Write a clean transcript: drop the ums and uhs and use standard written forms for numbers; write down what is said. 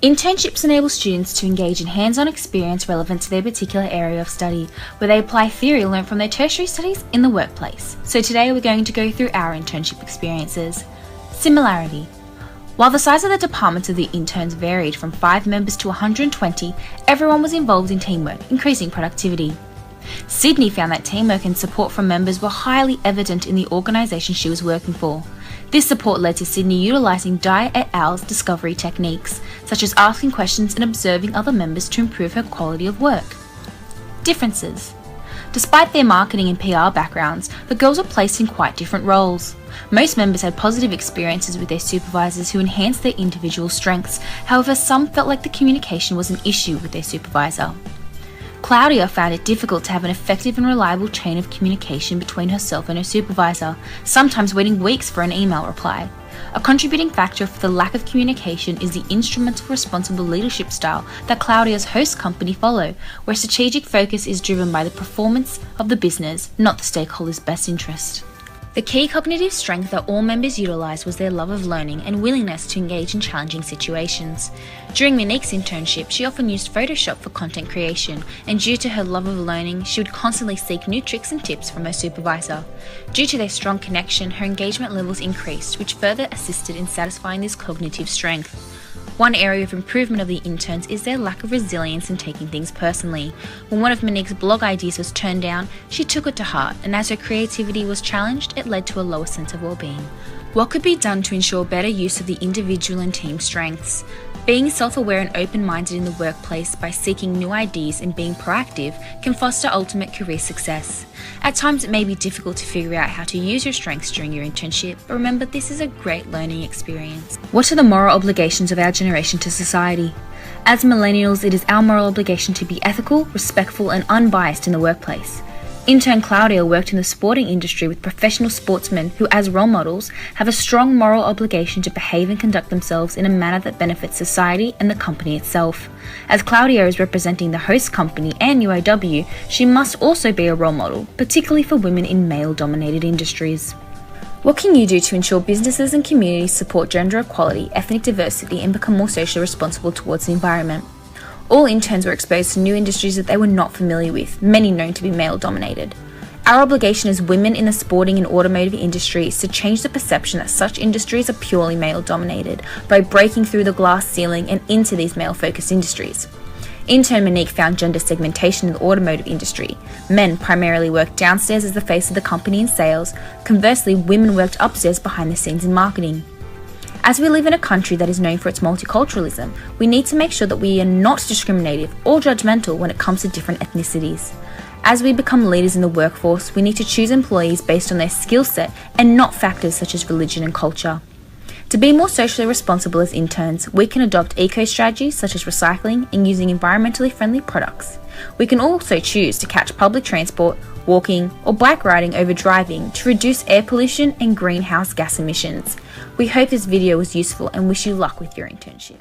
Internships enable students to engage in hands-on experience relevant to their particular area of study, where they apply theory learned from their tertiary studies in the workplace. So today we're going to go through our internship experiences. Similarity. While the size of the departments of the interns varied from 5 members to 120, everyone was involved in teamwork, increasing productivity. Sydney found that teamwork and support from members were highly evident in the organisation she was working for. This support led to Sydney utilising Dye et al.'s discovery techniques, such as asking questions and observing other members to improve her quality of work. Differences. Despite their marketing and PR backgrounds, the girls were placed in quite different roles. Most members had positive experiences with their supervisors who enhanced their individual strengths, however some felt like the communication was an issue with their supervisor. Claudia found it difficult to have an effective and reliable chain of communication between herself and her supervisor, sometimes waiting weeks for an email reply. A contributing factor for the lack of communication is the instrumental responsible leadership style that Claudia's host company follow, where strategic focus is driven by the performance of the business, not the stakeholders' best interest. The key cognitive strength that all members utilised was their love of learning and willingness to engage in challenging situations. During Monique's internship, she often used Photoshop for content creation, and due to her love of learning, she would constantly seek new tricks and tips from her supervisor. Due to their strong connection, her engagement levels increased, which further assisted in satisfying this cognitive strength. One area of improvement of the interns is their lack of resilience in taking things personally. When one of Monique's blog ideas was turned down, she took it to heart, and as her creativity was challenged, it led to a lower sense of well-being. What could be done to ensure better use of the individual and team strengths? Being self-aware and open-minded in the workplace by seeking new ideas and being proactive can foster ultimate career success. At times it may be difficult to figure out how to use your strengths during your internship, but remember this is a great learning experience. What are the moral obligations of our generation to society? As millennials, it is our moral obligation to be ethical, respectful and unbiased in the workplace. Intern Claudia worked in the sporting industry with professional sportsmen who, as role models, have a strong moral obligation to behave and conduct themselves in a manner that benefits society and the company itself. As Claudia is representing the host company and UAW, she must also be a role model, particularly for women in male-dominated industries. What can you do to ensure businesses and communities support gender equality, ethnic diversity, and become more socially responsible towards the environment? All interns were exposed to new industries that they were not familiar with, many known to be male-dominated. Our obligation as women in the sporting and automotive industry is to change the perception that such industries are purely male-dominated by breaking through the glass ceiling and into these male-focused industries. Intern Monique found gender segmentation in the automotive industry. Men primarily worked downstairs as the face of the company in sales. Conversely, women worked upstairs behind the scenes in marketing. As we live in a country that is known for its multiculturalism, we need to make sure that we are not discriminative or judgmental when it comes to different ethnicities. As we become leaders in the workforce, we need to choose employees based on their skill set and not factors such as religion and culture. To be more socially responsible as interns, we can adopt eco-strategies such as recycling and using environmentally friendly products. We can also choose to catch public transport, walking, or bike riding over driving to reduce air pollution and greenhouse gas emissions. We hope this video was useful and wish you luck with your internship.